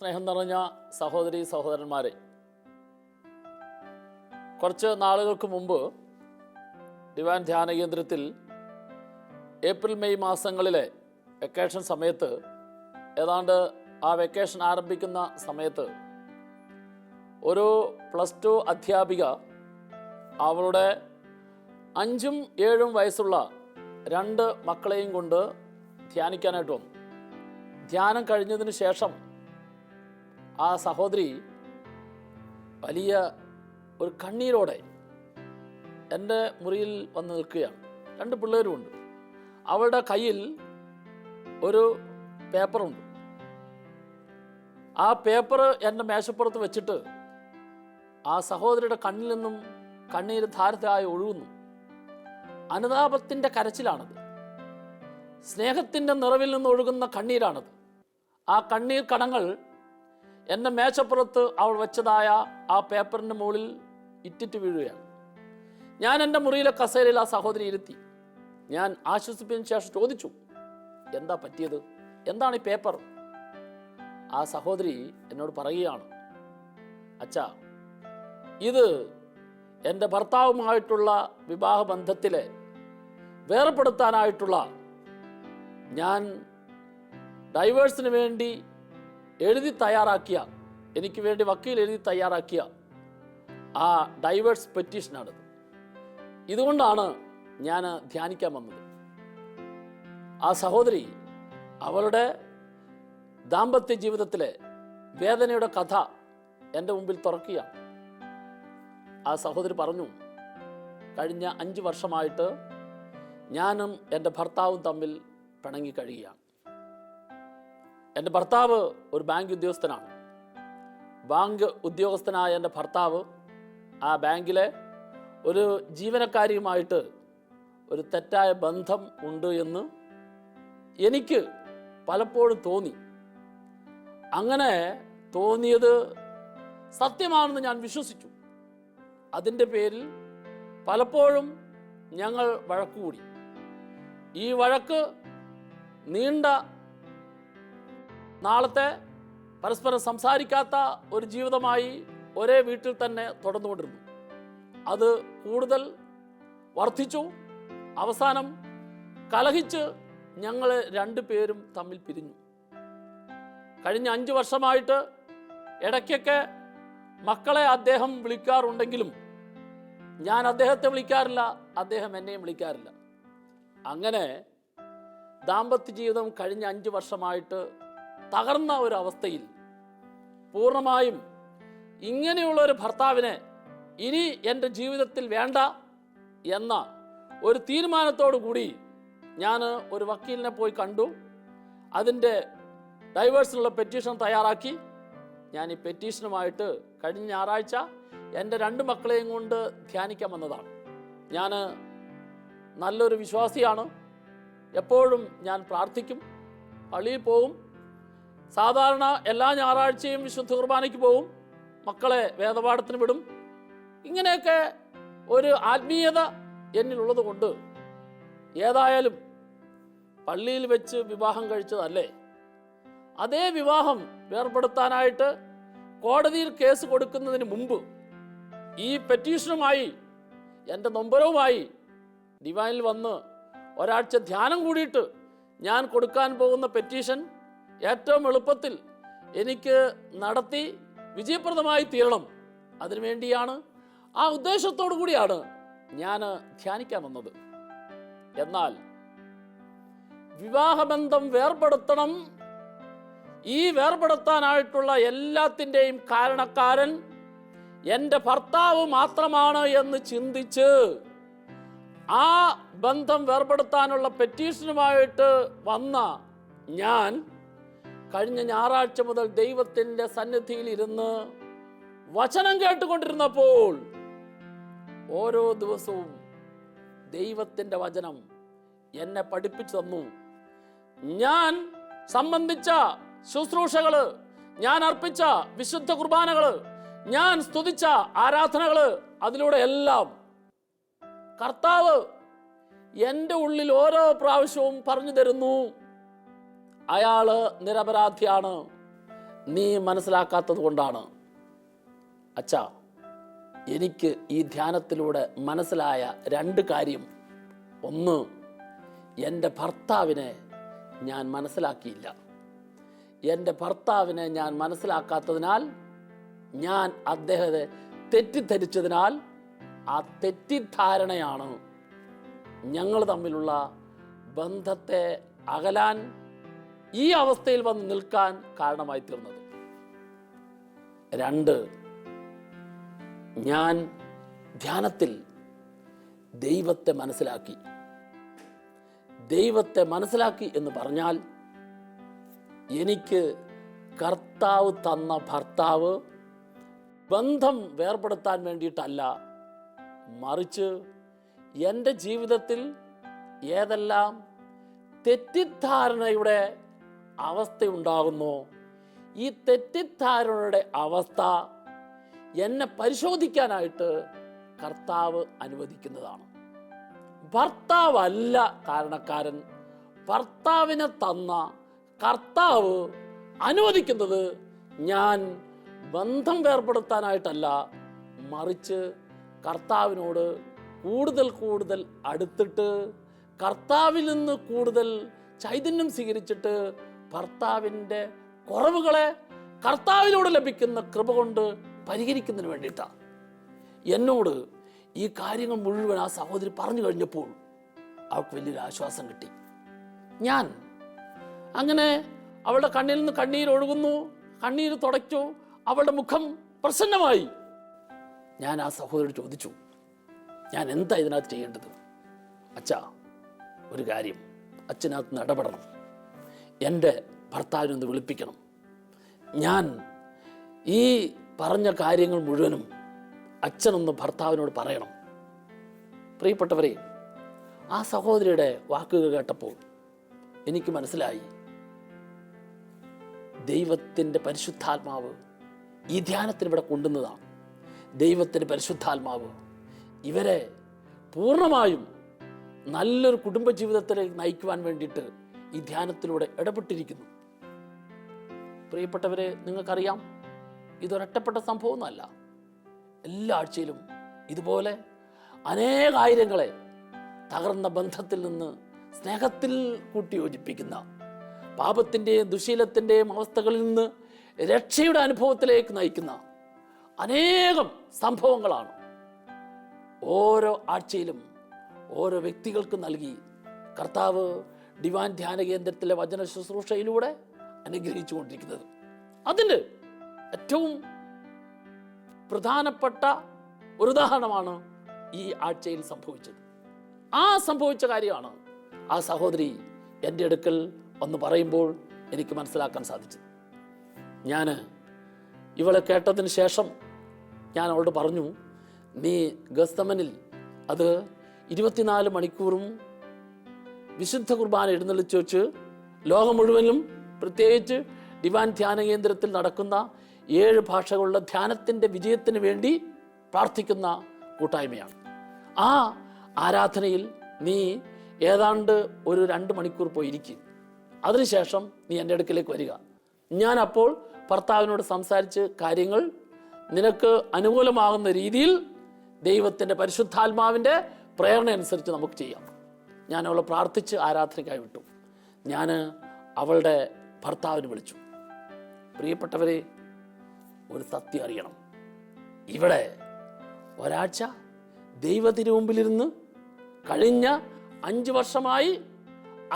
സ്നേഹം നിറഞ്ഞ സഹോദരി സഹോദരന്മാരെ, കുറച്ച് നാളുകൾക്ക് മുമ്പ് ഡിവൈൻ ധ്യാന കേന്ദ്രത്തിൽ ഏപ്രിൽ മെയ് മാസങ്ങളിലെ വെക്കേഷൻ സമയത്ത്, ഏതാണ്ട് ആ വെക്കേഷൻ ആരംഭിക്കുന്ന സമയത്ത് ഒരു +2 അധ്യാപിക അവളുടെ 5ഉം 7ഉം വയസ്സുള്ള 2 മക്കളെയും കൊണ്ട് ധ്യാനിക്കാനായിട്ട് വന്നു. ധ്യാനം കഴിഞ്ഞതിന് ശേഷം ആ സഹോദരി വലിയ ഒരു കണ്ണീരോടെ എൻ്റെ മുറിയിൽ വന്ന് നിൽക്കുകയാണ്. 2 പിള്ളേരുമുണ്ട്. അവളുടെ കയ്യിൽ ഒരു പേപ്പറുണ്ട്. ആ പേപ്പർ എൻ്റെ മേശപ്പുറത്ത് വെച്ചിട്ട് ആ സഹോദരിയുടെ കണ്ണിൽ നിന്നും കണ്ണീര് ധാരയായി ഒഴുകുന്നു. അനുതാപത്തിൻ്റെ കരച്ചിലാണത്. സ്നേഹത്തിൻ്റെ നിറവിൽ നിന്ന് ഒഴുകുന്ന കണ്ണീരാണത്. ആ കണ്ണീർ കണങ്ങൾ എൻ്റെ മേശപ്പുറത്ത് അവൾ വെച്ചതായ ആ പേപ്പറിൻ്റെ മുകളിൽ ഇറ്റിറ്റ് വീഴുകയാണ്. ഞാൻ എൻ്റെ മുറിയിലെ കസേരയിൽ ആ സഹോദരി ഇരുത്തി. ഞാൻ ആശ്വസിപ്പിച്ചതിന് ശേഷം ചോദിച്ചു, എന്താ പറ്റിയത്, എന്താണ് ഈ പേപ്പർ? ആ സഹോദരി എന്നോട് പറയുകയാണ്, അച്ഛാ, ഇത് എൻ്റെ ഭർത്താവുമായിട്ടുള്ള വിവാഹബന്ധത്തിലെ വേർപെടുത്താനായിട്ടുള്ള ഞാൻ ഡൈവേഴ്സിന് വേണ്ടി എഴുതി തയ്യാറാക്കിയ, എനിക്ക് വേണ്ടി വക്കീൽ എഴുതി തയ്യാറാക്കിയ ആ ഡൈവേഴ്സ് പെറ്റീഷനാണിത്. ഇതുകൊണ്ടാണ് ഞാൻ ധ്യാനിക്കാൻ വന്നത്. ആ സഹോദരി അവളുടെ ദാമ്പത്യ ജീവിതത്തിലെ വേദനയുടെ കഥ എൻ്റെ മുമ്പിൽ തുറക്കുകയാണ്. ആ സഹോദരി പറഞ്ഞു, കഴിഞ്ഞ 5 വർഷമായിട്ട് ഞാനും എൻ്റെ ഭർത്താവും തമ്മിൽ പിണങ്ങി കഴിയുകയാണ്. എൻ്റെ ഭർത്താവ് ഒരു ബാങ്ക് ഉദ്യോഗസ്ഥനാണ്. ബാങ്ക് ഉദ്യോഗസ്ഥനായ എൻ്റെ ഭർത്താവ് ആ ബാങ്കിലെ ഒരു ജീവനക്കാരിയുമായിട്ട് ഒരു തെറ്റായ ബന്ധം ഉണ്ട് എന്ന് എനിക്ക് പലപ്പോഴും തോന്നി. അങ്ങനെ തോന്നിയത് സത്യമാണെന്ന് ഞാൻ വിശ്വസിച്ചു. അതിൻ്റെ പേരിൽ പലപ്പോഴും ഞങ്ങൾ വഴക്കുകൂടി. ഈ വഴക്ക് നീണ്ട നാളത്തെ പരസ്പരം സംസാരിക്കാത്ത ഒരു ജീവിതമായി ഒരേ വീട്ടിൽ തന്നെ തുടർന്നുകൊണ്ടിരുന്നു. അത് കൂടുതൽ വർദ്ധിച്ചു. അവസാനം കലഹിച്ച് ഞങ്ങൾ 2 പേരും തമ്മിൽ പിരിഞ്ഞു. കഴിഞ്ഞ 5 വർഷമായിട്ട് ഇടയ്ക്കൊക്കെ മക്കളെ അദ്ദേഹം വിളിക്കാറുണ്ടെങ്കിലും ഞാൻ അദ്ദേഹത്തെ വിളിക്കാറില്ല, അദ്ദേഹം എന്നെയും വിളിക്കാറില്ല. അങ്ങനെ ദാമ്പത്യ ജീവിതം കഴിഞ്ഞ 5 വർഷമായിട്ട് തകർന്ന ഒരു അവസ്ഥയിൽ പൂർണ്ണമായും ഇങ്ങനെയുള്ള ഒരു ഭർത്താവിനെ ഇനി എൻ്റെ ജീവിതത്തിൽ വേണ്ട എന്ന ഒരു തീരുമാനത്തോടു കൂടി ഞാൻ ഒരു വക്കീലിനെ പോയി കണ്ടു. അതിൻ്റെ ഡൈവേഴ്സിനുള്ള പെറ്റീഷൻ തയ്യാറാക്കി. ഞാൻ ഈ പെറ്റീഷനുമായിട്ട് കഴിഞ്ഞ ഞായറാഴ്ച എൻ്റെ 2 മക്കളെയും കൊണ്ട് ധ്യാനിക്കാൻ വന്നതാണ്. ഞാൻ നല്ലൊരു വിശ്വാസിയാണ്. എപ്പോഴും ഞാൻ പ്രാർത്ഥിക്കും, പള്ളിയിൽ പോകും. സാധാരണ എല്ലാ ഞായറാഴ്ചയും വിശുദ്ധ കുർബാനയ്ക്ക് പോകും, മക്കളെ വേദപാഠത്തിന് വിടും. ഇങ്ങനെയൊക്കെ ഒരു ആത്മീയത എന്നിലുള്ളത് കൊണ്ട് ഏതായാലും പള്ളിയിൽ വെച്ച് വിവാഹം കഴിച്ചതല്ലേ, അതേ വിവാഹം വേർപെടുത്താനായിട്ട് കോടതിയിൽ കേസ് കൊടുക്കുന്നതിന് മുമ്പ് ഈ പെറ്റീഷനുമായി എൻ്റെ നൊമ്പരവുമായി ഡിവൈനിൽ വന്ന് ഒരാഴ്ച ധ്യാനം കൂടിയിട്ട് ഞാൻ കൊടുക്കാൻ പോകുന്ന പെറ്റീഷൻ ഏറ്റവും എളുപ്പത്തിൽ എനിക്ക് നടത്തി വിജയപ്രദമായി തീരണം. അതിനുവേണ്ടിയാണ്, ആ ഉദ്ദേശത്തോടു കൂടിയാണ് ഞാൻ ധ്യാനിക്കാൻ വന്നത്. എന്നാൽ വിവാഹബന്ധം വേർപെടുത്തണം, ഈ വേർപെടുത്താനായിട്ടുള്ള എല്ലാത്തിൻ്റെയും കാരണക്കാരൻ എൻ്റെ ഭർത്താവ് മാത്രമാണ് എന്ന് ചിന്തിച്ച് ആ ബന്ധം വേർപെടുത്താനുള്ള പെറ്റീഷനുമായിട്ട് വന്ന ഞാൻ കഴിഞ്ഞ ഞായറാഴ്ച മുതൽ ദൈവത്തിൻ്റെ സന്നിധിയിൽ ഇരുന്ന് വചനം കേട്ടുകൊണ്ടിരുന്നപ്പോൾ ഓരോ ദിവസവും ദൈവത്തിൻ്റെ വചനം എന്നെ പഠിപ്പിച്ചു തന്നു. ഞാൻ സംബന്ധിച്ച ശുശ്രൂഷകള്, ഞാൻ അർപ്പിച്ച വിശുദ്ധ കുർബാനകള്, ഞാൻ സ്തുതിച്ച ആരാധനകള്, അതിലൂടെ എല്ലാം കർത്താവ് എൻ്റെ ഉള്ളിൽ ഓരോ പ്രാവശ്യവും പറഞ്ഞു തരുന്നു, അയാള് നിരപരാധിയാണ്, നീ മനസ്സിലാക്കാത്തത് കൊണ്ടാണ്. അച്ഛാ, എനിക്ക് ഈ ധ്യാനത്തിലൂടെ മനസ്സിലായ രണ്ട് കാര്യം. ഒന്ന്, എൻ്റെ ഭർത്താവിനെ ഞാൻ മനസ്സിലാക്കിയില്ല. എൻ്റെ ഭർത്താവിനെ ഞാൻ മനസ്സിലാക്കാത്തതിനാൽ, ഞാൻ അദ്ദേഹത്തെ തെറ്റിദ്ധരിച്ചതിനാൽ, ആ തെറ്റിദ്ധാരണയാണ് ഞങ്ങൾ തമ്മിലുള്ള ബന്ധത്തെ അകലാൻ, ഈ അവസ്ഥയിൽ വന്ന് നിൽക്കാൻ കാരണമായി തീർന്നത്. രണ്ട്, ഞാൻ ധ്യാനത്തിൽ ദൈവത്തെ മനസ്സിലാക്കി. ദൈവത്തെ മനസ്സിലാക്കി എന്ന് പറഞ്ഞാൽ, എനിക്ക് കർത്താവ് തന്ന ഭർത്താവ് ബന്ധം വേർപെടുത്താൻ വേണ്ടിയിട്ടല്ല, മറിച്ച് എൻ്റെ ജീവിതത്തിൽ ഏതെല്ലാം തെറ്റിദ്ധാരണയുടെ അവസ്ഥയുണ്ടാകുന്നു, ഈ തെറ്റിദ്ധാരണയുടെ അവസ്ഥ എന്നെ പരിശോധിക്കാനായിട്ട് കർത്താവ് അനുവദിക്കുന്നതാണ്. ഭർത്താവല്ല കാരണക്കാരൻ. ഭർത്താവിനെ തന്ന കർത്താവ് അനുവദിക്കുന്നത് ഞാൻ ബന്ധം വേർപെടുത്താനായിട്ടല്ല, മറിച്ച് കർത്താവിനോട് കൂടുതൽ കൂടുതൽ അടുത്തിട്ട്, കർത്താവിൽ നിന്ന് കൂടുതൽ ചൈതന്യം സ്വീകരിച്ചിട്ട്, ഭർത്താവിൻ്റെ കുറവുകളെ കർത്താവിനോട് ലഭിക്കുന്ന കൃപ കൊണ്ട് പരിഹരിക്കുന്നതിന് വേണ്ടിയിട്ടാണ്. എന്നോട് ഈ കാര്യങ്ങൾ മുഴുവൻ ആ സഹോദരി പറഞ്ഞു കഴിഞ്ഞപ്പോൾ അവൾക്ക് വലിയൊരു ആശ്വാസം കിട്ടി. ഞാൻ അങ്ങനെ അവളുടെ കണ്ണിൽ നിന്ന് കണ്ണീരൊഴുകുന്നു, കണ്ണീര് തുടച്ചു, അവളുടെ മുഖം പ്രസന്നമായി. ഞാൻ ആ സഹോദരിയോട് ചോദിച്ചു, ഞാൻ എന്താ ഇതിനകത്ത് ചെയ്യേണ്ടത്? അച്ഛാ, ഒരു കാര്യം, അച്ഛനകത്ത് ഇടപെടണം. എൻ്റെ ഭർത്താവിനൊന്ന് വിളിപ്പിക്കണം. ഞാൻ ഈ പറഞ്ഞ കാര്യങ്ങൾ മുഴുവനും അച്ഛനൊന്ന് ഭർത്താവിനോട് പറയണം. പ്രിയപ്പെട്ടവരെ, ആ സഹോദരിയുടെ വാക്കുകൾ കേട്ടപ്പോൾ എനിക്ക് മനസ്സിലായി, ദൈവത്തിൻ്റെ പരിശുദ്ധാത്മാവ് ഈ ധ്യാനത്തിന് ഇവിടെ കൊണ്ടുവന്നതാണ്. ദൈവത്തിൻ്റെ പരിശുദ്ധാത്മാവ് ഇവരെ പൂർണ്ണമായും നല്ലൊരു കുടുംബജീവിതത്തിലേക്ക് നയിക്കുവാൻ വേണ്ടിയിട്ട് ഈ ധ്യാനത്തിലൂടെ ഇടപെട്ടിരിക്കുന്നു. പ്രിയപ്പെട്ടവരെ, നിങ്ങൾക്കറിയാം, ഇതൊരൊറ്റപ്പെട്ട സംഭവമൊന്നുമല്ല. എല്ലാ ആഴ്ചയിലും ഇതുപോലെ അനേകായിരങ്ങളെ തകർന്ന ബന്ധത്തിൽ നിന്ന് സ്നേഹത്തിൽ കൂട്ടിയോജിപ്പിക്കുന്ന, പാപത്തിൻ്റെയും ദുശീലത്തിൻ്റെയും അവസ്ഥകളിൽ നിന്ന് രക്ഷയുടെ അനുഭവത്തിലേക്ക് നയിക്കുന്ന അനേകം സംഭവങ്ങളാണ് ഓരോ ആഴ്ചയിലും ഓരോ വ്യക്തികൾക്ക് നൽകി കർത്താവ് ഡിവൈൻ ധ്യാന കേന്ദ്രത്തിലെ വചന ശുശ്രൂഷയിലൂടെ അനുഗ്രഹിച്ചു കൊണ്ടിരിക്കുന്നത്. അതിന് ഏറ്റവും പ്രധാനപ്പെട്ട ഒരു ഉദാഹരണമാണ് ഈ ആഴ്ചയിൽ സംഭവിച്ചത്. ആ സംഭവിച്ച കാര്യമാണ് ആ സഹോദരി എൻ്റെ അടുക്കൽ ഒന്ന് പറയുമ്പോൾ എനിക്ക് മനസ്സിലാക്കാൻ സാധിച്ചത്. ഞാൻ ഇവളെ കേട്ടതിന് ശേഷം ഞാൻ അവളോട് പറഞ്ഞു, നീ ഗസ്തമനിൽ അത് 24 മണിക്കൂറും വിശുദ്ധ കുർബാന എഴുന്നള്ളിച്ച് വെച്ച് ലോകം മുഴുവനും, പ്രത്യേകിച്ച് ഡിവൈൻ ധ്യാന കേന്ദ്രത്തിൽ നടക്കുന്ന 7 ഭാഷകളുള്ള ധ്യാനത്തിൻ്റെ വിജയത്തിന് വേണ്ടി പ്രാർത്ഥിക്കുന്ന കൂട്ടായ്മയാണ്. ആ ആരാധനയിൽ നീ ഏതാണ്ട് ഒരു 2 മണിക്കൂർ പോയിരിക്കും. അതിനുശേഷം നീ എൻ്റെ അടുക്കലേക്ക് വരിക. ഞാൻ അപ്പോൾ ഭർത്താവിനോട് സംസാരിച്ച് കാര്യങ്ങൾ നിനക്ക് അനുകൂലമാകുന്ന രീതിയിൽ ദൈവത്തിൻ്റെ പരിശുദ്ധാത്മാവിൻ്റെ പ്രേരണ അനുസരിച്ച് നമുക്ക് ചെയ്യാം. ഞാൻ അവളെ പ്രാർത്ഥിച്ച് ആരാധനയ്ക്കായി വിട്ടു. ഞാൻ അവളുടെ ഭർത്താവിന് വിളിച്ചു. പ്രിയപ്പെട്ടവരെ, ഒരു സത്യം അറിയണം. ഇവിടെ ഒരാഴ്ച ദൈവത്തിനു മുമ്പിലിരുന്ന് കഴിഞ്ഞ 5 വർഷമായി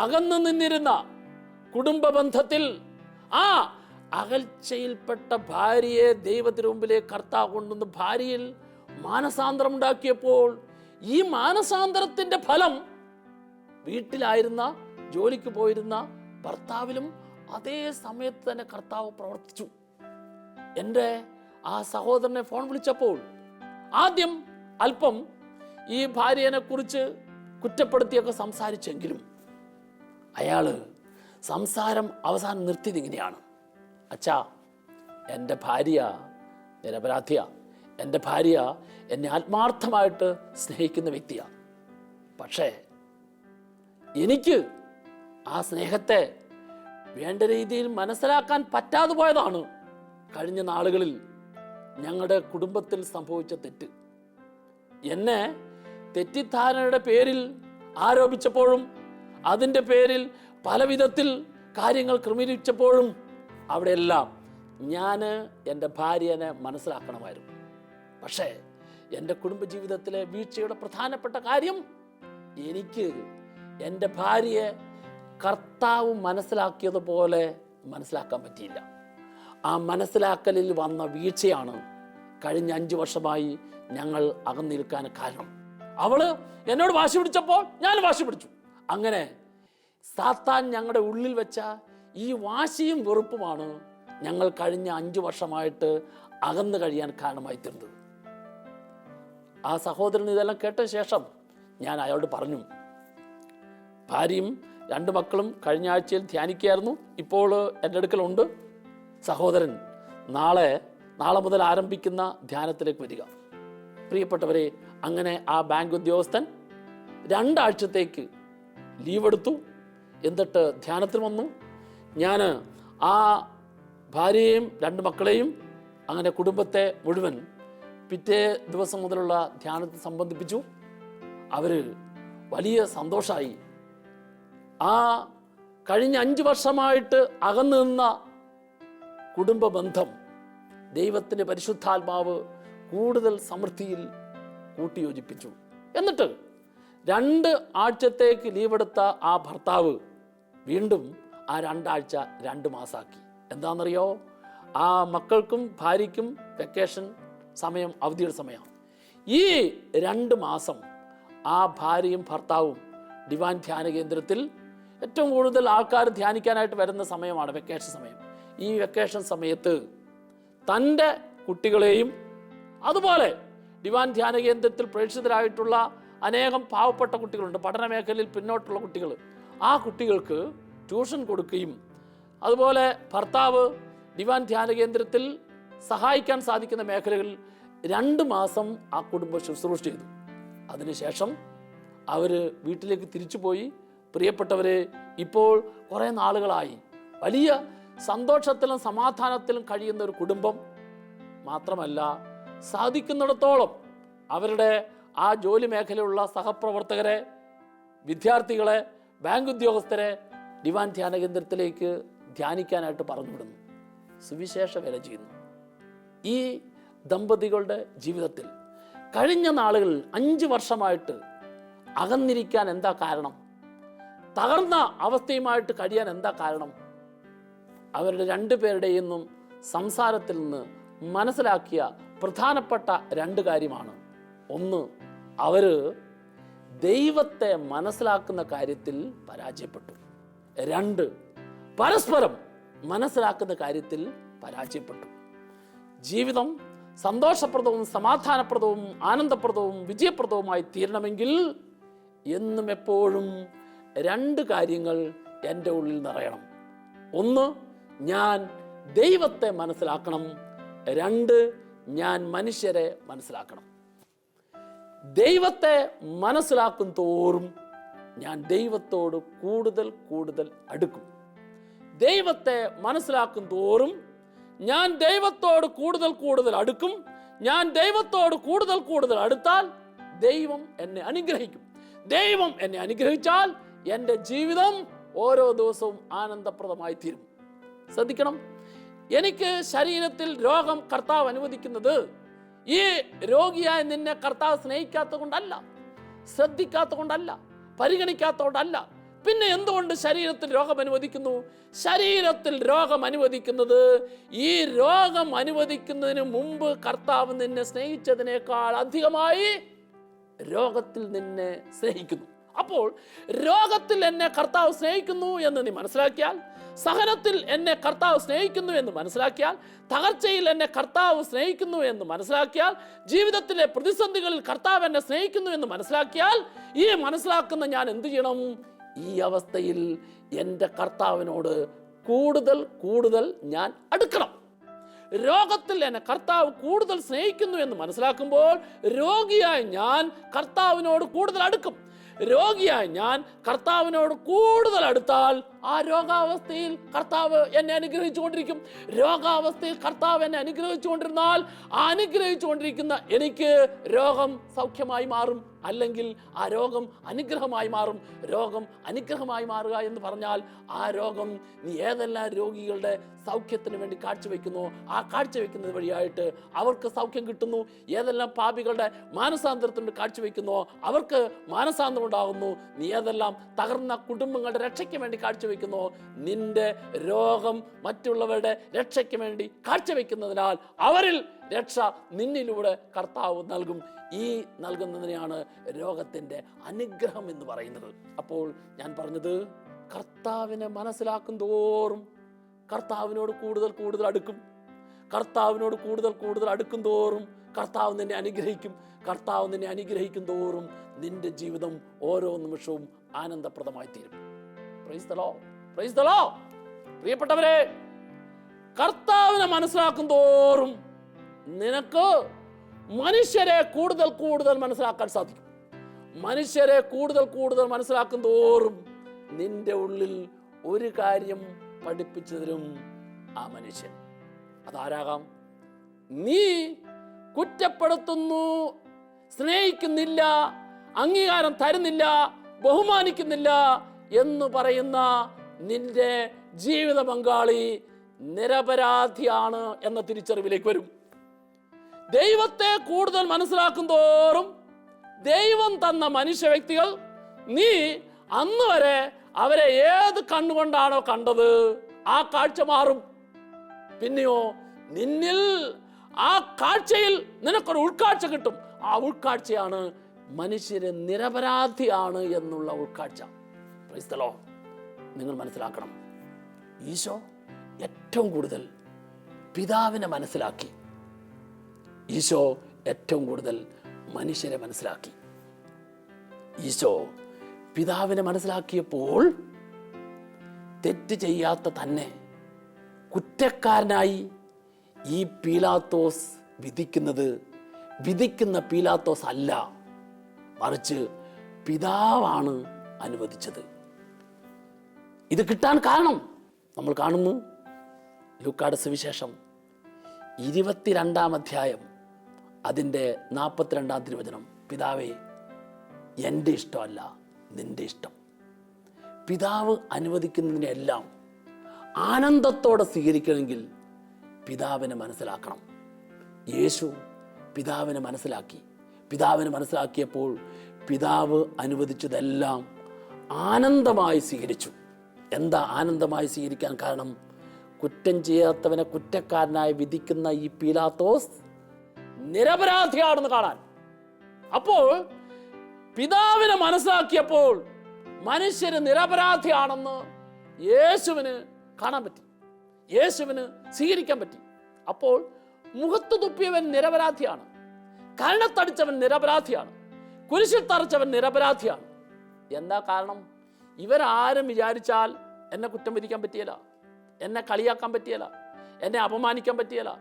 അകന്നു നിന്നിരുന്ന കുടുംബ ബന്ധത്തിൽ ആ അകൽച്ചയിൽപ്പെട്ട ഭാര്യയെ ദൈവത്തിനു മുമ്പിലേക്ക് കർത്താവ് കൊണ്ടുവന്ന് ഭാര്യയിൽ മാനസാന്തരം ഉണ്ടാക്കിയപ്പോൾ ഈ മാനസാന്തരത്തിൻ്റെ ഫലം വീട്ടിലായിരുന്ന, ജോലിക്ക് പോയിരുന്ന ഭർത്താവിലും അതേ സമയത്ത് തന്നെ കർത്താവ് പ്രവർത്തിച്ചു. എൻ്റെ ആ സഹോദരനെ ഫോൺ വിളിച്ചപ്പോൾ ആദ്യം അല്പം ഈ ഭാര്യനെ കുറിച്ച് കുറ്റപ്പെടുത്തിയൊക്കെ സംസാരിച്ചെങ്കിലും അയാൾ സംസാരം അവസാനം നിർത്തിയത് ഇങ്ങനെയാണ്: അച്ഛാ, എൻ്റെ ഭാര്യ നിരപരാധിയാണ്. എൻ്റെ ഭാര്യ എന്നെ ആത്മാർത്ഥമായിട്ട് സ്നേഹിക്കുന്ന വ്യക്തിയാണ്. പക്ഷേ എനിക്ക് ആ സ്നേഹത്തെ വേണ്ട രീതിയിൽ മനസ്സിലാക്കാൻ പറ്റാതെ പോയതാണ് കഴിഞ്ഞ നാളുകളിൽ ഞങ്ങളുടെ കുടുംബത്തിൽ സംഭവിച്ച തെറ്റ്, എന്നെ തെറ്റിദ്ധാരണയുടെ പേരിൽ ആരോപിച്ചപ്പോഴും അതിൻ്റെ പേരിൽ പല വിധത്തിൽ കാര്യങ്ങൾ ക്രമീകരിച്ചപ്പോഴും അവിടെയെല്ലാം ഞാൻ എൻ്റെ ഭാര്യനെ മനസ്സിലാക്കണമായിരുന്നു. പക്ഷേ എൻ്റെ കുടുംബജീവിതത്തിലെ വീഴ്ചയുടെ പ്രധാനപ്പെട്ട കാര്യം, എനിക്ക് എൻ്റെ ഭാര്യയെ കർത്താവ് മനസ്സിലാക്കിയതുപോലെ മനസ്സിലാക്കാൻ പറ്റിയില്ല. ആ മനസ്സിലാക്കലിൽ വന്ന വീഴ്ചയാണ് കഴിഞ്ഞ 5 വർഷമായി ഞങ്ങൾ അകന്നിരിക്കാൻ കാരണം. അവള് എന്നോട് വാശി പിടിച്ചപ്പോൾ ഞാൻ വാശി പിടിച്ചു. അങ്ങനെ സാത്താൻ ഞങ്ങളുടെ ഉള്ളിൽ വെച്ച ഈ വാശിയും വെറുപ്പുമാണ് ഞങ്ങൾ കഴിഞ്ഞ 5 വർഷമായിട്ട് അകന്നു കഴിയാൻ കാരണമായി തീർന്നത്. ആ സഹോദരൻ ഇതെല്ലാം കേട്ട ശേഷം ഞാൻ അയാളോട് പറഞ്ഞു, ഭാര്യയും 2 മക്കളും കഴിഞ്ഞ ആഴ്ചയിൽ ധ്യാനിക്കുകയായിരുന്നു, ഇപ്പോൾ എൻ്റെ അടുക്കലുണ്ട്. സഹോദരൻ നാളെ മുതൽ ആരംഭിക്കുന്ന ധ്യാനത്തിലേക്ക് വരിക. പ്രിയപ്പെട്ടവരെ, അങ്ങനെ ആ ബാങ്ക് ഉദ്യോഗസ്ഥൻ 2 ആഴ്ചത്തേക്ക് ലീവ് എടുത്തു. എന്നിട്ട് ധ്യാനത്തിന് വന്നു. ഞാൻ ആ ഭാര്യയെയും 2 മക്കളെയും അങ്ങനെ കുടുംബത്തെ മുഴുവൻ പിറ്റേ ദിവസം മുതലുള്ള ധ്യാനത്തിൽ സംബന്ധിപ്പിച്ചു. അവർ വലിയ സന്തോഷമായി. ആ കഴിഞ്ഞ 5 വർഷമായിട്ട് അകന്നു നിന്ന കുടുംബ ബന്ധം ദൈവത്തിൻ്റെ പരിശുദ്ധാത്മാവ് കൂടുതൽ സമൃദ്ധിയിൽ കൂട്ടിയോജിപ്പിച്ചു. എന്നിട്ട് 2 ആഴ്ചത്തേക്ക് ലീവെടുത്ത ആ ഭർത്താവ് വീണ്ടും ആ 2 ആഴ്ച 2 മാസമാക്കി. എന്താണെന്നറിയോ? ആ മക്കൾക്കും ഭാര്യയ്ക്കും വെക്കേഷൻ സമയം, അവധിയുടെ സമയമാണ്. ഈ 2 മാസം ആ ഭാര്യയും ഭർത്താവും ഡിവൈൻ ധ്യാന കേന്ദ്രത്തിൽ ഏറ്റവും കൂടുതൽ ആൾക്കാർ ധ്യാനിക്കാനായിട്ട് വരുന്ന സമയമാണ് വെക്കേഷൻ സമയം. ഈ വെക്കേഷൻ സമയത്ത് തൻ്റെ കുട്ടികളെയും അതുപോലെ ഡിവൈൻ ധ്യാന കേന്ദ്രത്തിൽ പ്രേക്ഷിതരായിട്ടുള്ള അനേകം പാവപ്പെട്ട കുട്ടികളുണ്ട്, പഠന മേഖലയിൽ പിന്നോട്ടുള്ള കുട്ടികൾ, ആ കുട്ടികൾക്ക് ട്യൂഷൻ കൊടുക്കുകയും അതുപോലെ ഭർത്താവ് ഡിവൈൻ ധ്യാന കേന്ദ്രത്തിൽ സഹായിക്കാൻ സാധിക്കുന്ന മേഖലകളിൽ 2 മാസം ആ കുടുംബം ശുശ്രൂഷ ചെയ്തു. അതിനുശേഷം അവർ വീട്ടിലേക്ക് തിരിച്ചുപോയി. പ്രിയപ്പെട്ടവരെ, ഇപ്പോൾ കുറേ നാളുകളായി വലിയ സന്തോഷത്തിലും സമാധാനത്തിലും കഴിയുന്ന ഒരു കുടുംബം. മാത്രമല്ല, സാധിക്കുന്നിടത്തോളം അവരുടെ ആ ജോലി മേഖലയിലുള്ള സഹപ്രവർത്തകരെ, വിദ്യാർത്ഥികളെ, ബാങ്ക് ഉദ്യോഗസ്ഥരെ ഡിവൈൻ ധ്യാന കേന്ദ്രത്തിലേക്ക് ധ്യാനിക്കാനായിട്ട് പറഞ്ഞുവിടുന്നു, സുവിശേഷ വേല ചെയ്യുന്നു. ഈ ദമ്പതികളുടെ ജീവിതത്തിൽ കഴിഞ്ഞ നാളുകളിൽ 5 വർഷമായിട്ട് അകന്നിരിക്കാൻ എന്താ കാരണം? തകർന്ന അവസ്ഥയുമായിട്ട് കഴിയാൻ എന്താ കാരണം? അവരുടെ 2 പേരുടെയും സംസാരത്തിൽ നിന്ന് മനസ്സിലാക്കിയ പ്രധാനപ്പെട്ട 2 കാര്യമാണ്. ഒന്ന്, അവർ ദൈവത്തെ മനസ്സിലാക്കുന്ന കാര്യത്തിൽ പരാജയപ്പെട്ടു. 2, പരസ്പരം മനസ്സിലാക്കുന്ന കാര്യത്തിൽ പരാജയപ്പെട്ടു. ജീവിതം സന്തോഷപ്രദവും സമാധാനപ്രദവും ആനന്ദപ്രദവും വിജയപ്രദവുമായി തീരണമെങ്കിൽ എന്നും എപ്പോഴും 2 കാര്യങ്ങൾ എൻ്റെ ഉള്ളിൽ നിറയണം. ഒന്ന്, ഞാൻ ദൈവത്തെ മനസ്സിലാക്കണം. 2, ഞാൻ മനുഷ്യരെ മനസ്സിലാക്കണം. ദൈവത്തെ മനസ്സിലാക്കും തോറും ഞാൻ ദൈവത്തോട് കൂടുതൽ അടുക്കും. ദൈവത്തെ മനസ്സിലാക്കും തോറും ഞാൻ ദൈവത്തോട് കൂടുതൽ അടുക്കും. ഞാൻ ദൈവത്തോട് കൂടുതൽ അടുത്താൽ ദൈവം എന്നെ അനുഗ്രഹിക്കും. ദൈവം എന്നെ അനുഗ്രഹിച്ചാൽ എൻ്റെ ജീവിതം ഓരോ ദിവസവും ആനന്ദപ്രദമായി തീരും. ശ്രദ്ധിക്കണം, എനിക്ക് ശരീരത്തിൽ രോഗം കർത്താവ് അനുവദിക്കുന്നത് ഈ രോഗിയായ നിന്നെ കർത്താവ് സ്നേഹിക്കാത്തത് കൊണ്ടല്ല, ശ്രദ്ധിക്കാത്തത് കൊണ്ടല്ല, പരിഗണിക്കാത്തത് കൊണ്ടല്ല. പിന്നെ എന്തുകൊണ്ട് ശരീരത്തിൽ രോഗം അനുവദിക്കുന്നു? ശരീരത്തിൽ രോഗം അനുവദിക്കുന്നത് ഈ രോഗം അനുവദിക്കുന്നതിന് മുമ്പ് കർത്താവ് നിന്നെ സ്നേഹിച്ചതിനേക്കാൾ അധികമായി രോഗത്തിൽ നിന്നെ സ്നേഹിക്കുന്നു. അപ്പോൾ രോഗത്തിൽ എന്നെ കർത്താവ് സ്നേഹിക്കുന്നു എന്ന് നീ മനസ്സിലാക്കിയാൽ, സഹനത്തിൽ എന്നെ കർത്താവ് സ്നേഹിക്കുന്നു എന്ന് മനസ്സിലാക്കിയാൽ, തകർച്ചയിൽ എന്നെ കർത്താവ് സ്നേഹിക്കുന്നു എന്ന് മനസ്സിലാക്കിയാൽ, ജീവിതത്തിലെ പ്രതിസന്ധികളിൽ കർത്താവ് എന്നെ സ്നേഹിക്കുന്നു എന്ന് മനസ്സിലാക്കിയാൽ, ഈ മനസ്സിലാക്കുന്ന ഞാൻ എന്ത് ചെയ്യണം? ഈ അവസ്ഥയിൽ എൻ്റെ കർത്താവിനോട് കൂടുതൽ ഞാൻ അടുക്കണം. രോഗത്തിൽ എന്നെ കർത്താവ് കൂടുതൽ സ്നേഹിക്കുന്നു എന്ന് മനസ്സിലാക്കുമ്പോൾ രോഗിയായി ഞാൻ കർത്താവിനോട് കൂടുതൽ അടുക്കും. രോഗിയായി ഞാൻ കർത്താവിനോട് കൂടുതൽ അടുത്താൽ ആ രോഗാവസ്ഥയിൽ കർത്താവ് എന്നെ അനുഗ്രഹിച്ചുകൊണ്ടിരിക്കും. രോഗാവസ്ഥയിൽ കർത്താവ് എന്നെ അനുഗ്രഹിച്ചുകൊണ്ടിരുന്നാൽ ആ അനുഗ്രഹിച്ചുകൊണ്ടിരിക്കുന്ന എനിക്ക് രോഗം സൗഖ്യമായി മാറും, അല്ലെങ്കിൽ ആ രോഗം അനുഗ്രഹമായി മാറും. രോഗം അനുഗ്രഹമായി മാറുക എന്ന് പറഞ്ഞാൽ ആ രോഗം നീ ഏതെല്ലാം രോഗികളുടെ സൗഖ്യത്തിന് വേണ്ടി കാഴ്ചവെക്കുന്നു, ആ കാഴ്ചവെക്കുന്നത് വഴിയായിട്ട് അവർക്ക് സൗഖ്യം കിട്ടുന്നു. ഏതെല്ലാം പാപികളുടെ മാനസാന്തരത്തിന് കാഴ്ചവെക്കുന്നു, അവർക്ക് മാനസാന്തരം ഉണ്ടാകുന്നു. നീ ഏതെല്ലാം തകർന്ന കുടുംബങ്ങളുടെ രക്ഷയ്ക്ക് വേണ്ടി കാഴ്ചവെക്കുന്നു, നിന്റെ രോഗം മറ്റുള്ളവരുടെ രക്ഷയ്ക്ക് വേണ്ടി കാഴ്ചവെക്കുന്നതിനാൽ അവരിൽ രക്ഷ നിന്നിലൂടെ കർത്താവ് നൽകും. ഈ നൽകുന്നതിനെയാണ് രോഗത്തിൻ്റെ അനുഗ്രഹം എന്ന് പറയുന്നത്. അപ്പോൾ ഞാൻ പറഞ്ഞത്, കർത്താവിനെ മനസ്സിലാക്കും തോറും കർത്താവിനോട് കൂടുതൽ കൂടുതൽ അടുക്കും. കർത്താവിനോട് കൂടുതൽ കൂടുതൽ അടുക്കും തോറും കർത്താവ് നിന്നെ അനുഗ്രഹിക്കും. കർത്താവ് നിന്നെ അനുഗ്രഹിക്കും തോറും നിന്റെ ജീവിതം ഓരോ നിമിഷവും ആനന്ദപ്രദമായി തീരും. Praise the Lord, praise the Lord. പ്രിയപ്പെട്ടവരെ, കർത്താവിനെ മനസ്സിലാക്കും തോറും നിനക്ക് മനുഷ്യരെ കൂടുതൽ കൂടുതൽ മനസ്സിലാക്കാൻ സാധിക്കും. മനുഷ്യരെ കൂടുതൽ കൂടുതൽ മനസ്സിലാക്കും തോറും നിന്റെ ഉള്ളിൽ ഒരു കാര്യം പഠിപ്പിച്ചു തരും ആ മനുഷ്യൻ. അതാരാകാം? നീ കുറ്റപ്പെടുത്തുന്നു, സ്നേഹിക്കുന്നില്ല, അംഗീകാരം തരുന്നില്ല, ബഹുമാനിക്കുന്നില്ല എന്ന് പറയുന്ന നിന്റെ ജീവിത പങ്കാളി നിരപരാധിയാണ് എന്ന തിരിച്ചറിവിലേക്ക് വരും. ദൈവത്തെ കൂടുതൽ മനസ്സിലാക്കും തോറും ദൈവം തന്ന മനുഷ്യ വ്യക്തികൾ നീ അന്ന് വരെ അവരെ ഏത് കണ്ണുകൊണ്ടാണോ കണ്ടത് ആ കാഴ്ച മാറും. പിന്നെയോ നിന്നിൽ ആ കാഴ്ചയിൽ നിനക്കൊരു ഉൾക്കാഴ്ച കിട്ടും. ആ ഉൾക്കാഴ്ചയാണ് മനുഷ്യരെ നിരപരാധിയാണ് എന്നുള്ള ഉൾക്കാഴ്ച. Praise the Lord. നിങ്ങൾ മനസ്സിലാക്കണം, ഈശോ ഏറ്റവും കൂടുതൽ പിതാവിനെ മനസ്സിലാക്കി. ഈശോ ഏറ്റവും കൂടുതൽ മനുഷ്യരെ മനസ്സിലാക്കി. ഈശോ പിതാവിനെ മനസ്സിലാക്കിയപ്പോൾ തെറ്റ് ചെയ്യാത്ത തന്നെ കുറ്റക്കാരനായി ഈ പീലാത്തോസ് വിധിക്കുന്ന പീലാത്തോസ് അല്ല, മറിച്ച് പിതാവാണ് അനുവദിച്ചത്. ഇത് കിട്ടാൻ കാരണം നമ്മൾ കാണുന്നു ലൂക്കായുടെ സുവിശേഷം 22-ാം അധ്യായം അതിൻ്റെ 42-ാം തിരുവചനം. പിതാവേ, എൻ്റെ ഇഷ്ടമല്ല നിന്റെ ഇഷ്ടം. പിതാവ് അനുവദിക്കുന്നതിനെല്ലാം ആനന്ദത്തോടെ സ്വീകരിക്കണമെങ്കിൽ പിതാവിനെ മനസ്സിലാക്കണം. യേശു പിതാവിനെ മനസ്സിലാക്കി. പിതാവിനെ മനസ്സിലാക്കിയപ്പോൾ പിതാവ് അനുവദിച്ചതെല്ലാം ആനന്ദമായി സ്വീകരിച്ചു. എന്താ ആനന്ദമായി സ്വീകരിക്കാൻ കാരണം? കുറ്റം ചെയ്യാത്തവനെ കുറ്റക്കാരനായി വിധിക്കുന്ന ഈ പീലാത്തോസ് നിരപരാധിയാണെന്ന് കാണാൻ. അപ്പോൾ പിതാവിനെ മനസ്സിലാക്കിയപ്പോൾ മനുഷ്യര് നിരപരാധിയാണെന്ന് യേശുവിന് കാണാൻ പറ്റി, യേശുവിന് സ്വീകരിക്കാൻ പറ്റി. അപ്പോൾ മുഖത്ത് തുപ്പിയവൻ നിരപരാധിയാണ്, കരണത്തടിച്ചവൻ നിരപരാധിയാണ്, കുരിശിൽ തറച്ചവൻ നിരപരാധിയാണ്. എന്താ കാരണം? ഇവരാരും വിചാരിച്ചാൽ എന്നെ കുറ്റം വിധിക്കാൻ പറ്റിയല്ല, എന്നെ കളിയാക്കാൻ പറ്റിയല്ല, എന്നെ അപമാനിക്കാൻ പറ്റിയല്ല,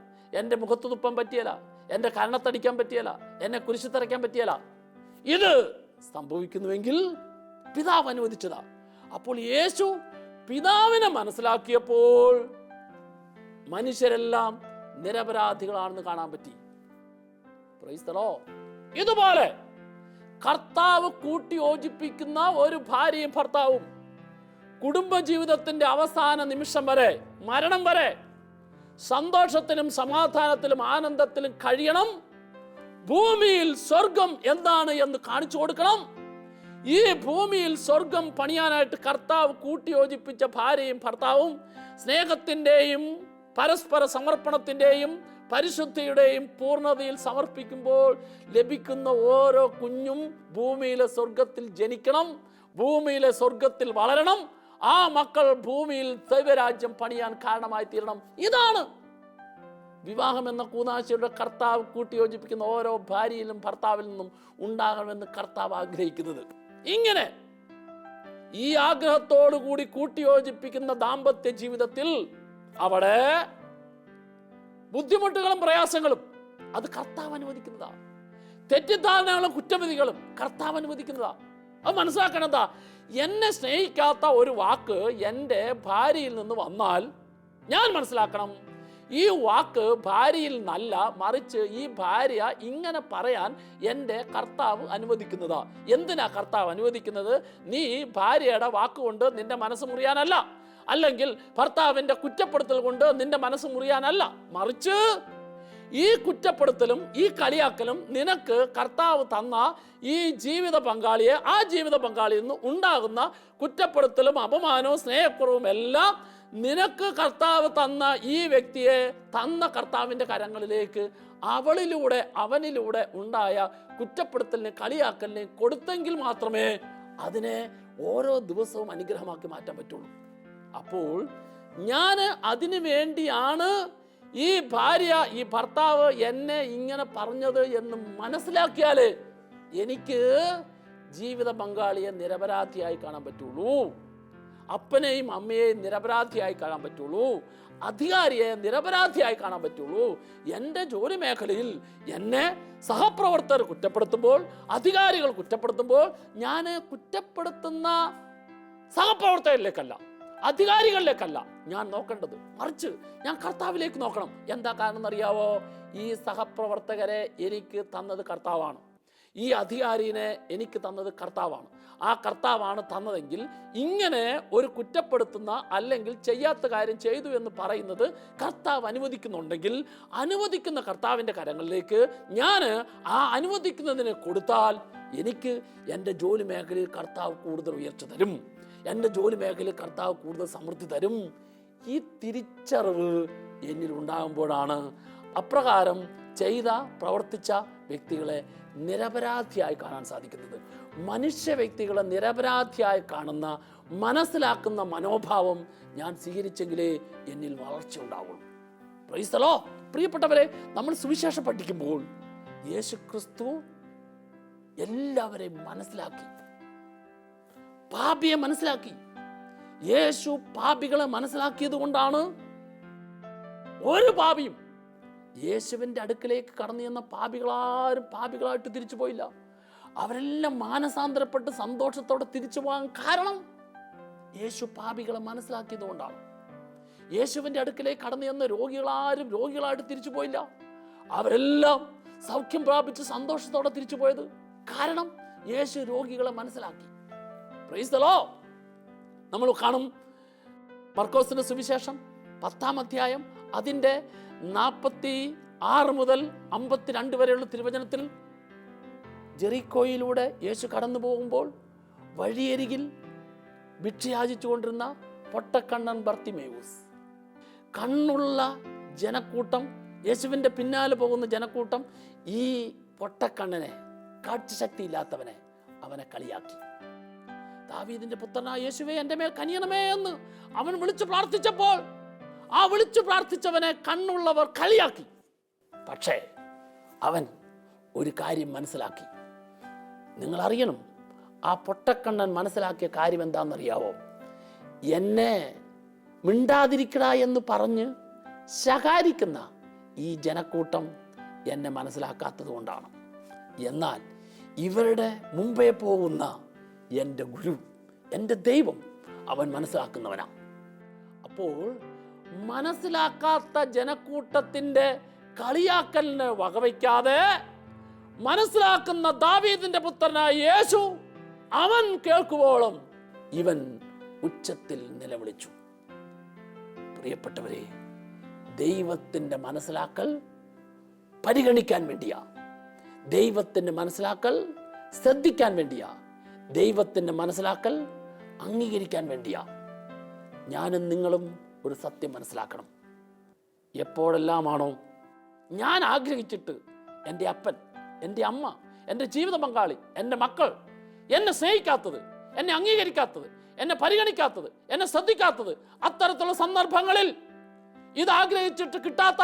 എൻ്റെ മുഖത്ത് തുപ്പാൻ പറ്റിയല്ല, എൻ്റെ കരണത്തടിക്കാൻ പറ്റിയല്ല, എന്നെ കുരിശിൽ തറയ്ക്കാൻ പറ്റിയല്ല. ഇത് സംഭവിക്കുന്നുവെങ്കിൽ പിതാവ് അനുവദിച്ചതാ. അപ്പോൾ യേശു പിതാവിനെ മനസ്സിലാക്കിയപ്പോൾ മനുഷ്യരെല്ലാം നിരപരാധികളാണെന്ന് കാണാൻ പറ്റി. Praise the Lord. ഇതുപോലെ കർത്താവ് കൂട്ടി യോജിപ്പിക്കുന്ന ഒരു ഭാര്യയും ഭർത്താവും കുടുംബജീവിതത്തിന്റെ അവസാന നിമിഷം വരെ, മരണം വരെ സന്തോഷത്തിലും സമാധാനത്തിലും ആനന്ദത്തിലും കഴിയണം. ഭൂമിയിൽ സ്വർഗം എന്താണ് എന്ന് കാണിച്ചു കൊടുക്കണം. ഈ ഭൂമിയിൽ സ്വർഗം പണിയാനായിട്ട് കർത്താവ് കൂട്ടിയോജിപ്പിച്ച ഭാര്യയും ഭർത്താവും സ്നേഹത്തിൻ്റെയും പരസ്പര സമർപ്പണത്തിൻ്റെയും പരിശുദ്ധിയുടെയും പൂർണ്ണതയിൽ സമർപ്പിക്കുമ്പോൾ ലഭിക്കുന്ന ഓരോ കുഞ്ഞും ഭൂമിയിലെ സ്വർഗത്തിൽ ജനിക്കണം, ഭൂമിയിലെ സ്വർഗത്തിൽ വളരണം. ആ മക്കൾ ഭൂമിയിൽ ദൈവരാജ്യം പണിയാൻ കാരണമായി തീരണം. ഇതാണ് വിവാഹം എന്ന കൂനാശയുടെ കർത്താവ് കൂട്ടിയോജിപ്പിക്കുന്ന ഓരോ ഭാര്യയിലും ഭർത്താവിൽ നിന്നും ഉണ്ടാകണമെന്ന് കർത്താവ് ആഗ്രഹിക്കുന്നത്. ഇങ്ങനെ ഈ ആഗ്രഹത്തോടുകൂടി കൂട്ടിയോജിപ്പിക്കുന്ന ദാമ്പത്യ ജീവിതത്തിൽ അവിടെ ബുദ്ധിമുട്ടുകളും പ്രയാസങ്ങളും അത് കർത്താവ് അനുവദിക്കുന്നതാ. തെറ്റിദ്ധാരണകളും കുറ്റവിധികളും കർത്താവ് അനുവദിക്കുന്നതാ. അത് മനസ്സിലാക്കണം. എന്താ? എന്നെ സ്നേഹിക്കാത്ത ഒരു വാക്ക് എൻ്റെ ഭാര്യയിൽ നിന്ന് വന്നാൽ ഞാൻ മനസ്സിലാക്കണം, ഈ വാക്ക് ഭാര്യയിൽ നിന്നല്ല, മറിച്ച് ഈ ഭാര്യ ഇങ്ങനെ പറയാൻ എൻ്റെ കർത്താവ് അനുവദിക്കുന്നതാ. എന്തിനാ കർത്താവ് അനുവദിക്കുന്നത്? നീ ഭാര്യയുടെ വാക്കുകൊണ്ട് നിന്റെ മനസ്സ് മുറിയാനല്ല, അല്ലെങ്കിൽ ഭർത്താവിൻ്റെ കുറ്റപ്പെടുത്തൽ കൊണ്ട് നിന്റെ മനസ്സ് മുറിയാനല്ല, മറിച്ച് ഈ കുറ്റപ്പെടുത്തലും ഈ കളിയാക്കലും നിനക്ക് കർത്താവ് തന്ന ഈ ജീവിത പങ്കാളിയെ, ആ ജീവിത പങ്കാളിയിൽ നിന്ന് ഉണ്ടാകുന്ന കുറ്റപ്പെടുത്തലും അപമാനവും സ്നേഹക്കുറവും എല്ലാം നിനക്ക് കർത്താവ് തന്ന ഈ വ്യക്തിയെ തന്ന കർത്താവിൻ്റെ കരങ്ങളിലേക്ക് അവളിലൂടെ അവനിലൂടെ ഉണ്ടായ കുറ്റപ്പെടുത്തലിനെ കളിയാക്കലിനെ കൊടുത്തെങ്കിൽ മാത്രമേ അതിനെ ഓരോ ദിവസവും അനുഗ്രഹമാക്കി മാറ്റാൻ പറ്റുള്ളൂ. അപ്പോൾ ഞാൻ അതിനു വേണ്ടിയാണ് ഈ ഭാര്യ, ഈ ഭർത്താവ് എന്നെ ഇങ്ങനെ പറഞ്ഞത് എന്ന് മനസ്സിലാക്കിയാലേ എനിക്ക് ജീവിത പങ്കാളിയെ നിരപരാധിയായി കാണാൻ പറ്റുള്ളൂ, അപ്പനെയും അമ്മയെയും നിരപരാധിയായി കാണാൻ പറ്റുള്ളൂ, അധികാരിയെ നിരപരാധിയായി കാണാൻ പറ്റുള്ളൂ. എൻ്റെ ജോലി മേഖലയിൽ എന്നെ സഹപ്രവർത്തകർ കുറ്റപ്പെടുത്തുമ്പോൾ, അധികാരികൾ കുറ്റപ്പെടുത്തുമ്പോൾ ഞാൻ കുറ്റപ്പെടുത്തുന്ന സഹപ്രവർത്തകരിലേക്കല്ല, അധികാരികളിലേക്കല്ല ഞാൻ നോക്കേണ്ടത്, മറിച്ച് ഞാൻ കർത്താവിലേക്ക് നോക്കണം. എന്താ കാരണം എന്നറിയാവോ? ഈ സഹപ്രവർത്തകരെ എനിക്ക് തന്നത് കർത്താവാണ്, ഈ അധികാരിനെ എനിക്ക് തന്നത് കർത്താവാണ്. ആ കർത്താവാണ് തന്നതെങ്കിൽ ഇങ്ങനെ ഒരു കുറ്റപ്പെടുത്തുന്ന അല്ലെങ്കിൽ ചെയ്യാത്ത കാര്യം ചെയ്തു എന്ന് പറയുന്നത് കർത്താവ് അനുവദിക്കുന്നുണ്ടെങ്കിൽ, അനുവദിക്കുന്ന കർത്താവിൻ്റെ കരങ്ങളിലേക്ക് ഞാൻ ആ അനുവദിക്കുന്നതിനെ കൊടുത്താൽ എനിക്ക് എൻ്റെ ജോലി മേഖലയിൽ കർത്താവ് കൂടുതൽ ഉയർച്ച തരും, എൻ്റെ ജോലി മേഖലയിൽ കർത്താവ് കൂടുതൽ സമൃദ്ധി തരും. ഈ തിരിച്ചറിവ് എന്നിൽ ഉണ്ടാകുമ്പോഴാണ് അപ്രകാരം ചെയ്ത പ്രവർത്തിച്ച വ്യക്തികളെ നിരപരാധിയായി കാണാൻ സാധിക്കുന്നത്. മനുഷ്യ വ്യക്തികളെ നിരപരാധിയായി കാണുന്ന, മനസ്സിലാക്കുന്ന മനോഭാവം ഞാൻ സ്വീകരിച്ചെങ്കിലേ എന്നിൽ വളർച്ച ഉണ്ടാവുള്ളൂ. Praise the Lord. പ്രിയപ്പെട്ടവരെ, നമ്മൾ സുവിശേഷം പഠിക്കുമ്പോൾ യേശുക്രിസ്തു എല്ലാവരെയും മനസ്സിലാക്കി, പാപിയെ മനസ്സിലാക്കി. യേശു പാപികളെ മനസ്സിലാക്കിയത് കൊണ്ടാണ് ഒരു പാപിയും യേശുവിൻ്റെ അടുക്കലേക്ക് കടന്നു ചെന്ന പാപികളാരും പാപികളായിട്ട് തിരിച്ചു പോയില്ല. അവരെല്ലാം മാനസാന്തരപ്പെട്ട് സന്തോഷത്തോടെ തിരിച്ചു പോകാൻ കാരണം യേശു പാപികളെ മനസ്സിലാക്കിയത് കൊണ്ടാണ്. യേശുവിൻ്റെ അടുക്കലേക്ക് കടന്നു ചെന്ന രോഗികളാരും രോഗികളായിട്ട് തിരിച്ചു പോയില്ല. അവരെല്ലാം സൗഖ്യം പ്രാപിച്ച് സന്തോഷത്തോടെ തിരിച്ചു പോയത് കാരണം യേശു രോഗികളെ മനസ്സിലാക്കി. Praise the Lord. നമ്മൾ കാണും മർക്കോസിന്റെ സുവിശേഷം 10-ാം അധ്യായം അതിൻ്റെ 46 മുതൽ 52 വരെയുള്ള തിരുവചനത്തിൽ ജെറിക്കോയിലൂടെ യേശു കടന്നു പോകുമ്പോൾ വഴിയരികിൽ ഭിക്ഷയാചിച്ചുകൊണ്ടിരുന്ന പൊട്ടക്കണ്ണൻ ബർത്തിമേവൂസ്, കണ്ണുള്ള ജനക്കൂട്ടം, യേശുവിൻ്റെ പിന്നാലെ പോകുന്ന ജനക്കൂട്ടം ഈ പൊട്ടക്കണ്ണനെ, കാഴ്ചശക്തി ഇല്ലാത്തവനെ, അവനെ കളിയാക്കി. ദാവീദിന്റെ പുത്രനായ യേശുവേ എൻ്റെ മേൽ കനിയണമേ എന്ന് അവൻ വിളിച്ചു പ്രാർത്ഥിച്ചപ്പോൾ ആ വിളിച്ചു പ്രാർത്ഥിച്ചവനെ കണ്ണുള്ളവർ കളിയാക്കി. പക്ഷേ അവൻ ഒരു കാര്യം മനസ്സിലാക്കി. നിങ്ങൾ അറിയണം, ആ പൊട്ടക്കണ്ണൻ മനസ്സിലാക്കിയ കാര്യം എന്താണെന്നറിയാവോ? എന്നെ മിണ്ടാതിരിക്കടാ എന്ന് പറഞ്ഞ് ശകാരിക്കുന്ന ഈ ജനക്കൂട്ടം എന്നെ മനസ്സിലാക്കാത്തത് കൊണ്ടാണ്. എന്നാൽ ഇവരുടെ മുമ്പേ പോകുന്ന എൻ്റെ ഗുരു, എൻ്റെ ദൈവം, അവൻ മനസ്സിലാക്കുന്നവനാണ്. അപ്പോൾ മനസ്സിലാക്കാത്ത ജനക്കൂട്ടത്തിൻ്റെ കളിയാക്കലിന് വകവയ്ക്കാതെ മനസ്സിലാക്കുന്ന ദാവീദിന്റെ പുത്രനായ യേശു, അവൻ കേൾക്കുവോളം ഇവൻ ഉച്ചത്തിൽ നിലവിളിച്ചു. പ്രിയപ്പെട്ടവരെ, ദൈവത്തിൻ്റെ മനസ്സിലാക്കൽ പരിഗണിക്കാൻ വേണ്ടിയാ, ദൈവത്തിൻ്റെ മനസ്സിലാക്കൽ ശ്രദ്ധിക്കാൻ വേണ്ടിയാ, ദൈവത്തിൻ്റെ മനസ്സിലാക്കൽ അംഗീകരിക്കാൻ വേണ്ടിയാ. ഞാനും നിങ്ങളും ഒരു സത്യം മനസ്സിലാക്കണം. എപ്പോഴെല്ലാമാണോ ഞാൻ ആഗ്രഹിച്ചിട്ട് എൻ്റെ അപ്പൻ, എൻ്റെ അമ്മ, എൻ്റെ ജീവിത പങ്കാളി, എൻ്റെ മക്കൾ എന്നെ സ്നേഹിക്കാത്തത്, എന്നെ അംഗീകരിക്കാത്തത്, എന്നെ പരിഗണിക്കാത്തത്, എന്നെ ശ്രദ്ധിക്കാത്തത്, അത്തരത്തിലുള്ള സന്ദർഭങ്ങളിൽ ഇത് ആഗ്രഹിച്ചിട്ട് കിട്ടാത്ത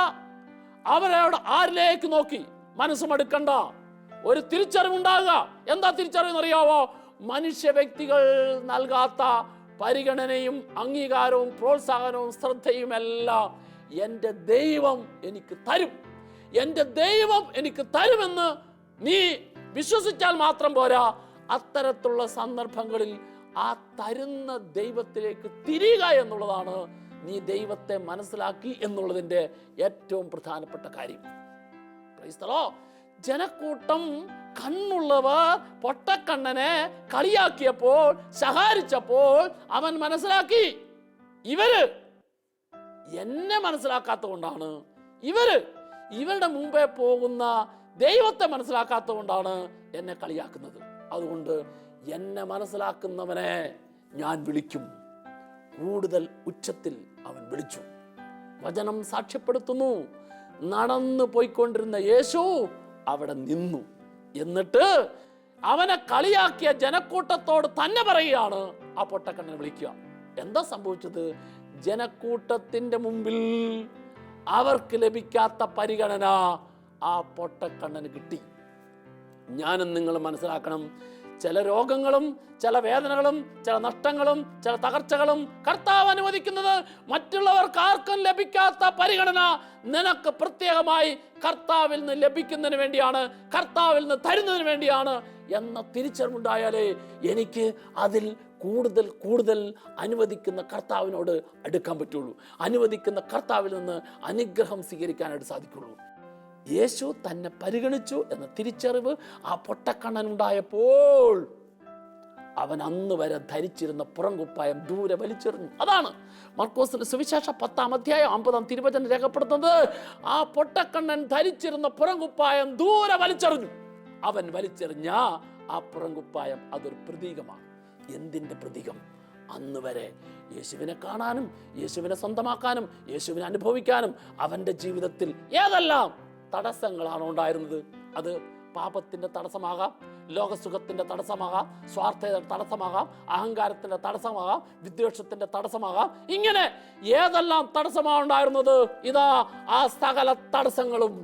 അവരോട് ആരിലേക്ക് നോക്കി മനസ്സ് മടുക്കണ്ട, ഒരു തിരിച്ചറിവുണ്ടാകുക. എന്താ തിരിച്ചറിവെന്നറിയാവോ? മനുഷ്യ വ്യക്തികൾ നൽകാത്ത പരിഗണനയും അംഗീകാരവും പ്രോത്സാഹനവും ശ്രദ്ധയുമെല്ലാം എൻ്റെ ദൈവം എനിക്ക് തരും, എൻ്റെ ദൈവം എനിക്ക് തരുമെന്ന് നീ വിശ്വസിച്ചാൽ മാത്രം പോരാ, അത്തരത്തിലുള്ള സന്ദർഭങ്ങളിൽ ആ തരുന്ന ദൈവത്തിലേക്ക് തിരിയുക എന്നുള്ളതാണ് നീ ദൈവത്തെ മനസ്സിലാക്കി എന്നുള്ളതിൻ്റെ ഏറ്റവും പ്രധാനപ്പെട്ട കാര്യം. ജനക്കൂട്ടം കണ്ണുള്ളവർ പൊട്ടക്കണ്ണനെ കളിയാക്കിയപ്പോൾ, ശകാരിച്ചപ്പോൾ അവൻ മനസ്സിലാക്കി, ഇവര് എന്നെ മനസ്സിലാക്കാത്തത് കൊണ്ടാണ്, ഇവരുടെ മുമ്പേ പോകുന്ന ദൈവത്തെ മനസ്സിലാക്കാത്തത് കൊണ്ടാണ് എന്നെ കളിയാക്കുന്നത്. അതുകൊണ്ട് എന്നെ മനസ്സിലാക്കുന്നവനെ ഞാൻ വിളിക്കും. കൂടുതൽ ഉച്ചത്തിൽ അവൻ വിളിച്ചു. വചനം സാക്ഷ്യപ്പെടുത്തുന്നു, നടന്നു പോയിക്കൊണ്ടിരുന്ന യേശു അവിടെ നിന്നു. എന്നിട്ട് അവനെ കളിയാക്കിയ ജനക്കൂട്ടത്തോട് തന്നെ പറയുകയാണ് ആ പൊട്ടക്കണ്ണനെ വിളിക്കുക. എന്താ സംഭവിച്ചത്? ജനക്കൂട്ടത്തിന്റെ മുമ്പിൽ അവർക്ക് ലഭിക്കാത്ത പരിഗണന ആ പൊട്ടക്കണ്ണന് കിട്ടി. ഞാനും നിങ്ങൾ മനസ്സിലാക്കണം, ചില രോഗങ്ങളും ചില വേദനകളും ചില നഷ്ടങ്ങളും ചില തകർച്ചകളും കർത്താവ് അനുവദിക്കുന്നത് മറ്റുള്ളവർക്ക് ആർക്കും ലഭിക്കാത്ത പരിഗണന നിനക്ക് പ്രത്യേകമായി കർത്താവിൽ നിന്ന് ലഭിക്കുന്നതിന് വേണ്ടിയാണ്, കർത്താവിൽ നിന്ന് തരുന്നതിന് വേണ്ടിയാണ് എന്ന തിരിച്ചറിവുണ്ടായാലേ എനിക്ക് അതിൽ കൂടുതൽ കൂടുതൽ അനുവദിക്കുന്ന കർത്താവിനോട് അടുക്കാൻ പറ്റുള്ളൂ, അനുവദിക്കുന്ന കർത്താവിൽ നിന്ന് അനുഗ്രഹം സ്വീകരിക്കാനായിട്ട് സാധിക്കുള്ളൂ. യേശു തന്നെ പരിഗണിച്ചു എന്ന തിരിച്ചറിവ് ആ പൊട്ടക്കണ്ണനുണ്ടായപ്പോൾ അവൻ അന്ന് വരെ ധരിച്ചിരുന്ന പുറംകുപ്പായം ദൂരെ വലിച്ചെറിഞ്ഞു. അതാണ് മർക്കോസിന്റെ സുവിശേഷം 10-ാം അധ്യായം 50-ാം തിരുവചനം രേഖപ്പെടുത്തുന്നത്. ആ പൊട്ടക്കണ്ണൻ ധരിച്ചിരുന്ന പുറംകുപ്പായം ദൂരെ വലിച്ചെറിഞ്ഞു. അവൻ വലിച്ചെറിഞ്ഞ ആ പുറംകുപ്പായം അതൊരു പ്രതീകമാണ്. എന്തിൻ്റെ പ്രതീകം? അന്ന് വരെ യേശുവിനെ കാണാനും യേശുവിനെ സ്വന്തമാക്കാനും യേശുവിനെ അനുഭവിക്കാനും അവൻ്റെ ജീവിതത്തിൽ ഏതെല്ലാം തടസ്സങ്ങളാണ് ഉണ്ടായിരുന്നത്? അത് പാപത്തിൻ്റെ തടസ്സമാകാം, ലോകസുഖത്തിൻ്റെ തടസ്സമാകാം, സ്വാർത്ഥതയുടെ തടസ്സമാകാം, അഹങ്കാരത്തിൻ്റെ തടസ്സമാകാം, വിദ്വേഷത്തിൻ്റെ തടസ്സമാകാം. ഇങ്ങനെ ഏതെല്ലാം തടസ്സമാണ് ഉണ്ടായിരുന്നത്, ഇതാ ആ സകല തടസ്സങ്ങളും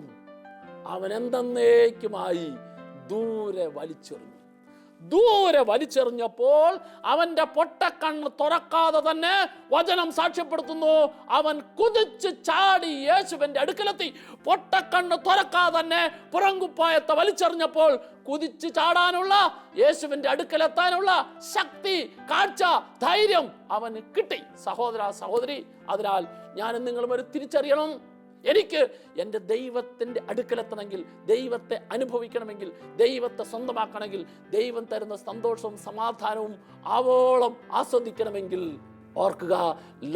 അവൻ എന്തെന്നേക്കുമായി ദൂരെ വലിച്ചെറിഞ്ഞപ്പോൾ അവന്റെ പൊട്ടക്കണ്ണ് തുറക്കാതെ തന്നെ വചനം സാക്ഷ്യപ്പെടുത്തുന്നു, അവൻ കുതിച്ച് ചാടി യേശുവിന്റെ അടുക്കലെത്തി. പൊട്ടക്കണ്ണ് തുറക്കാതെ തന്നെ പുറംകുപ്പായത്തെ വലിച്ചെറിഞ്ഞപ്പോൾ കുതിച്ച് ചാടാനുള്ള, യേശുവിന്റെ അടുക്കലെത്താനുള്ള ശക്തി, കാഴ്ച, ധൈര്യം അവന് കിട്ടി. സഹോദര സഹോദരി, അതിനാൽ ഞാനും നിങ്ങളും ഒരു തിരിച്ചറിയണം, എനിക്ക് എൻ്റെ ദൈവത്തിൻ്റെ അടുക്കലെത്തണമെങ്കിൽ, ദൈവത്തെ അനുഭവിക്കണമെങ്കിൽ, ദൈവത്തെ സ്വന്തമാക്കണമെങ്കിൽ, ദൈവം തരുന്ന സന്തോഷവും സമാധാനവും ആവോളം ആസ്വദിക്കണമെങ്കിൽ, ഓർക്കുക,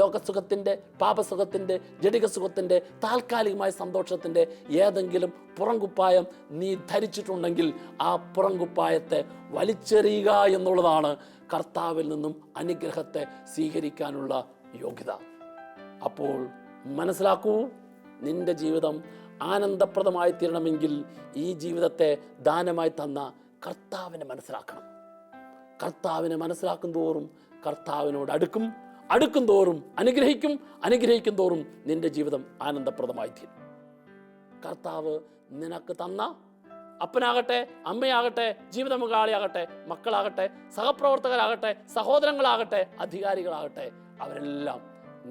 ലോകസുഖത്തിൻ്റെ, പാപസുഖത്തിൻ്റെ, ജഡികസുഖത്തിൻ്റെ, താൽക്കാലികമായ സന്തോഷത്തിൻ്റെ ഏതെങ്കിലും പുറംകുപ്പായം നീ ധരിച്ചിട്ടുണ്ടെങ്കിൽ ആ പുറംകുപ്പായത്തെ വലിച്ചെറിയുക എന്നുള്ളതാണ് കർത്താവിൽ നിന്നും അനുഗ്രഹത്തെ സ്വീകരിക്കാനുള്ള യോഗ്യത. അപ്പോൾ മനസ്സിലാക്കൂ, നിന്റെ ജീവിതം ആനന്ദപ്രദമായി തീരണമെങ്കിൽ ഈ ജീവിതത്തെ ദാനമായി തന്ന കർത്താവിനെ മനസ്സിലാക്കണം. കർത്താവിനെ മനസ്സിലാക്കും തോറും കർത്താവിനോട് അടുക്കും തോറും അനുഗ്രഹിക്കും തോറും നിന്റെ ജീവിതം ആനന്ദപ്രദമായി തീരും. കർത്താവ് നിനക്ക് തന്ന അപ്പനാകട്ടെ, അമ്മയാകട്ടെ, ജീവിത പങ്കാളിയാകട്ടെ, മക്കളാകട്ടെ, സഹപ്രവർത്തകരാകട്ടെ, സഹോദരങ്ങളാകട്ടെ, അധികാരികളാകട്ടെ, അവരെല്ലാം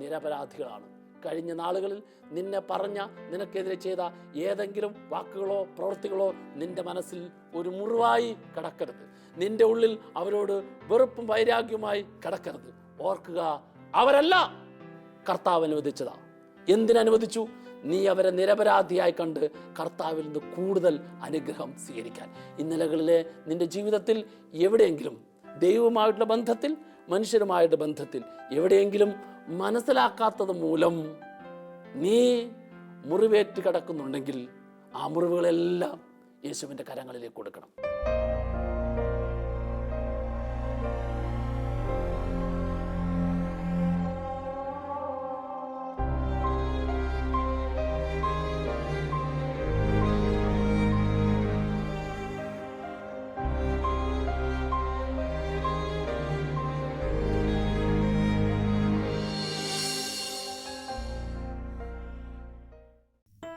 നിരപരാധികളാണ്. കഴിഞ്ഞ നാളുകളിൽ നിന്നെ പറഞ്ഞ, നിനക്കെതിരെ ചെയ്ത ഏതെങ്കിലും വാക്കുകളോ പ്രവൃത്തികളോ നിന്റെ മനസ്സിൽ ഒരു മുറിവായി കിടക്കരുത്. നിന്റെ ഉള്ളിൽ അവരോട് വെറുപ്പും വൈരാഗ്യവുമായി കിടക്കരുത്. ഓർക്കുക, അവരല്ല കർത്താവ് അനുവദിച്ചതാ. എന്തിനനുവദിച്ചു? നീ അവരെ നിരപരാധിയായി കണ്ട് കർത്താവിൽ നിന്ന് കൂടുതൽ അനുഗ്രഹം സ്വീകരിക്കാൻ. ഇന്നലകളിലെ നിന്റെ ജീവിതത്തിൽ എവിടെയെങ്കിലും ദൈവവുമായിട്ടുള്ള ബന്ധത്തിൽ, മനുഷ്യരുമായിട്ട് ബന്ധത്തിൽ എവിടെയെങ്കിലും മനസ്സിലാക്കാത്തത് മൂലം നീ മുറിവേറ്റ് കിടക്കുന്നുണ്ടെങ്കിൽ ആ മുറിവുകളെല്ലാം യേശുവിൻ്റെ കരങ്ങളിലേക്ക് കൊടുക്കണം.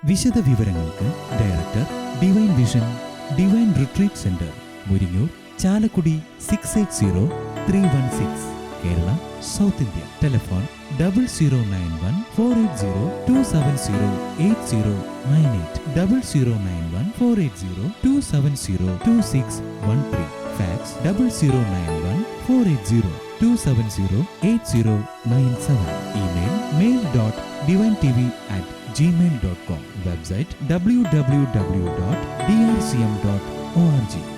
വിശദ വിവരങ്ങൾക്ക് director, divine vision, divine retreat centre, Muringoor, Chalakudy 680316, Kerala, south India. Telephone 0091 480 270 8098, 0091 480 270 2613. Fax 0091 480 270 8097. Email mail.divinetv@gmail.com. Website www.drcm.org.